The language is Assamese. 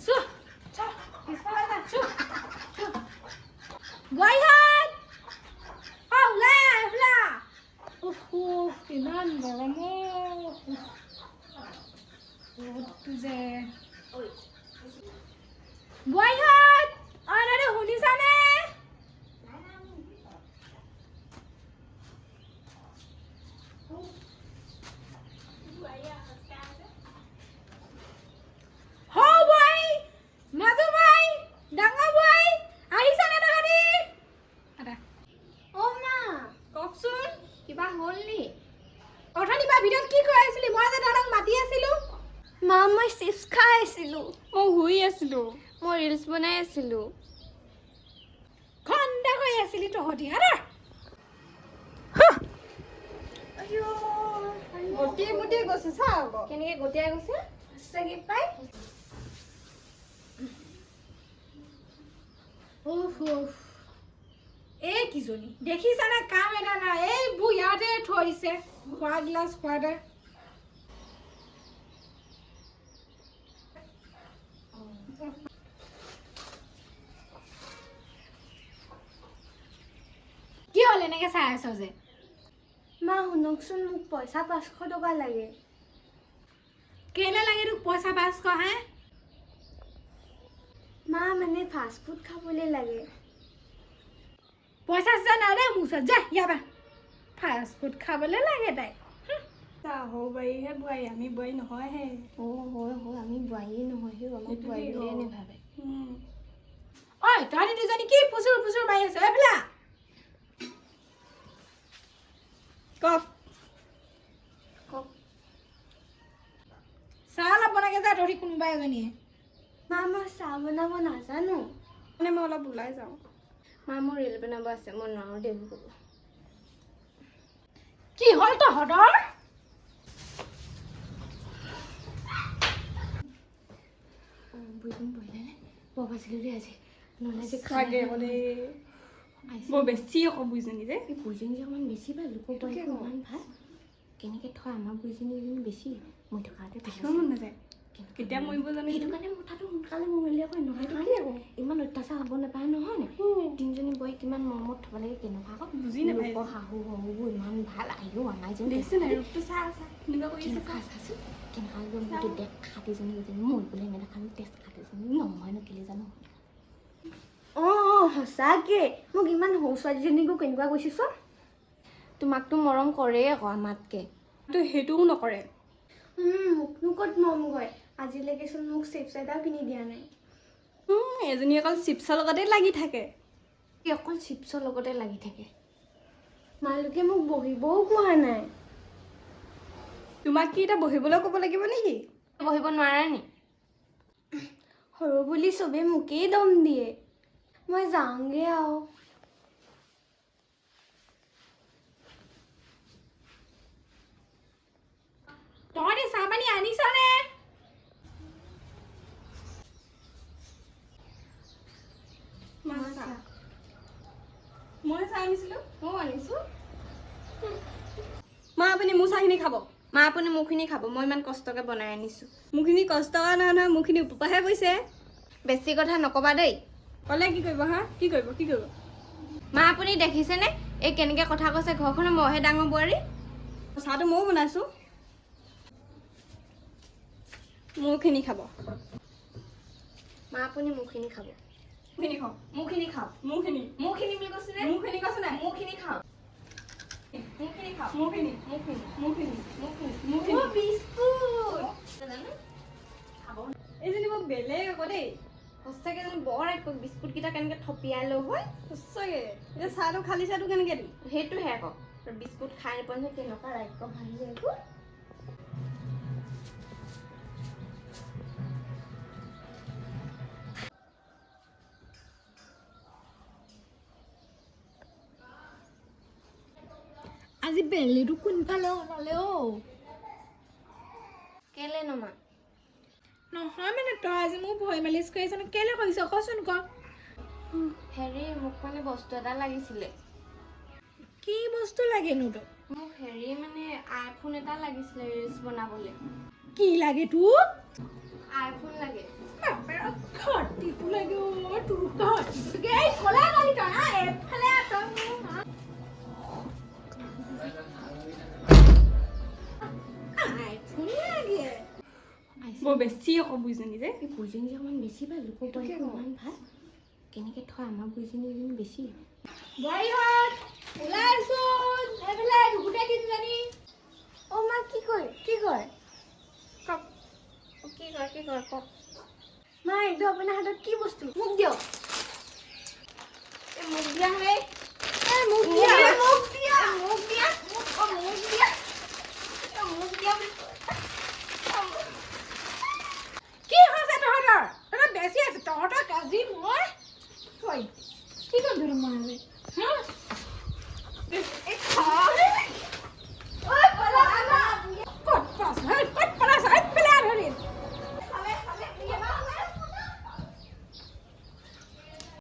চো চো পিছফালে যা চো চো বোৱাৰীহঁত ওলা ইমান গৰম ৰ'দটো যে বোৱাৰীহঁত দাদা শুনিছানে মই চিপছ খাই আছিলোঁ মই শুই আছিলোঁ মই ৰিলছ বনাই আছিলোঁ খন্দা হৈ আছিলি তহঁতি আৰে গটিয়ে গটিয়ে গৈছে চা আকৌ কেনেকৈ গটিয়াই গৈছে সঁচাকৈ পাই এই কিজনী দেখিছানে কাম এটা নাই এইবোৰ ইয়াতে থৈছে খোৱা গ্লাছ খোৱাতে কি হ'ল এনেকে চাই আছ যে মা শুনকচোন মোক পইচা 500 টকা লাগে কেলে লাগে তোক পইচা 500 হে মা মানে ফাষ্ট ফুড খাবলৈ লাগে পইচা যা না রে মুছা যা ইয়াবা ফাষ্ট ফুড খাবলৈ লাগে তাই হৌ বোৱাৰীহে বোৱাৰী আমি বোৱাৰী নহয় হে হয় আমি বোৱাৰী নহয় সেই আমাক বোৱাৰী বুলিয়ে নেভাবে ঐ তহঁতি দুজনী কি ফুচুৰ ফুচুৰ মাৰি আছ এইফালে কওক চাহ অলপ বনাকে যা তহঁতি কোনোবা এজনীয়ে মা মই চাহ বনাব নাজানো মানে মই অলপ ওলাই যাওঁ মা মোৰ ৰিল বনাব আছে মই নোৱাৰোঁ দেউ ক'ব কি হ'ল তহঁতৰ বুজিম বহিলে ববাইছিলোঁ দেই আজি নহ'লে যে খাগে বোলে বৰ বেছি আকৌ বুজিনি যে এই বুজিনি যে অকণমান বেছি ভাল লোকৰ বোৱাৰী ইমান ভাল কেনেকৈ থয় আমাৰ বুজিনি বেছি মই থকাতে দেখিব মন নাযায় কেতিয়া মৰিব জানো সেইটো কাৰণে কথাটো সোনকালে মৰিলে কয় নহয় ইমান অত্যাচাৰ হ'ব নাপায় নহয় নে তিনিজনী বোৱাৰী কিমান মৰমত থ'ব লাগে কেনেকুৱা আকৌ বুজি নাপায় শাহু শহুবোৰ ইমান ভাল আহিও আমাৰ যেন দেখিছে নাই ৰূপটো চা কেনেকুৱা কৰি কেনেকুৱা চাচোন কেনেকুৱা একদম দেখ খাটিজনী কেইজনী মৰিবলৈ নেদেখানো তেজ খাটিজনী নহয়নো কেলৈ জানো সঁচাকৈ মোক ইমান সৰু ছোৱালীজনীকো কেনেকুৱা কৈছিছ তোমাকতো মৰম কৰেই আকৌ আমাতকৈ সেইটোও নকৰে মোকনো ক'ত মৰম কৰে আজিলৈকেচোন মোক চিপছ এটাও কিনি দিয়া নাই এজনী অকল চিপছৰ লগতে লাগি থাকে সি অকল চিপছৰ লগতে লাগি থাকে মালোকে মোক বহিবও কোৱা নাই তোমাক কি এতিয়া বহিবলৈ ক'ব লাগিব নেকি বহিব নোৱাৰা নি সৰু বুলি চবেই মোকেই দম দিয়ে মই যাওঁগৈ আৰু তহঁতি চাহ পানী আনিছনে মই চাহ আনিছিলোঁ ময়ো আনিছোঁ মা আপুনি মোৰ চাহখিনি খাব মা আপুনি মোৰখিনি খাব মই ইমান কষ্টকৈ বনাই আনিছোঁ মোৰখিনি কষ্ট কৰা নহয় নহয় মোৰখিনি উপপাহে কৈছে বেছি কথা নক'বা দেই ক'লে কি কৰিব হা কি কৰিব মা আপুনি দেখিছেনে এই কেনেকৈ কথা কৈছে ঘৰখনৰ মইহে ডাঙৰ বোৱাৰী চাহটো ময়ো বনাইছোঁ মোৰখিনি খাব মা আপুনি মোৰখিনি খাব মোৰখিনি খাওঁ মোৰখিনি খাওক মোৰখিনি মোৰখিনি বুলি কৈছে মোৰখিনি কৈছে নাই মোৰখিনি খাওক মোৰখিনি খাওক মোৰখিনি মোৰখিনি মোৰখিনি মোৰখিনি বিস্কুট এইজনী মোক বেলেগ আকৌ দেই সঁচাকৈ যেন বৰ এক বিস্কুটকেইটা কেনেকৈ থপিয়াই লৈ হয় সঁচাকৈ এতিয়া চাহটো খালী চাহটো কেনেকৈ দিম সেইটোহে আকৌ বিস্কুট খাই নোপোৱা নহয় কেনেকুৱা ৰাজ্য ভাঙি এইবোৰ আজি বেলিটো কোনফালে ওলালে কেলে নমা নহয় মানে তই আজি মোক ভৰি মালিচ কৰি আছ কেলে কৰিছ কচোন ক হেৰি মোক মানে বস্তু এটা লাগিছিলে কি বস্তু লাগেনো তোক মোক হেৰি মানে আইফোন এটা লাগিছিলে ৰিলছ বনাবলৈ কি লাগে তোক আইফোন লাগে ঘটিটো লাগে তোৰ ঘটিটো লাগে এই কলা গালি তই হা এফালে তই আইফোন লাগে বৰ বেছি আকৌ বুইজনী যে এই বুজিনী অকণমান বেছি ভাল লোকৰ বোৱাৰীটো ইমান ভাল কেনেকৈ থয় আমাৰ বুজিনী বেছি বোৱাৰীহঁত ওলাইচোন এইফালে গোটেই তিনিজনী অ' মা কি কয় কি কয় কওক মা এইটো আপোনাৰ হাতত কি বস্তু মোক দিয়ক এই মোক দিয়া হে এই মোক দিয়া দিয়া মোক দিয়া মোক দিয়া মোক দিয়া মোক দিয়া কি হৈছে তহঁতৰ বেছি আছে তহঁতৰ কাজি মই কি কৰিম মই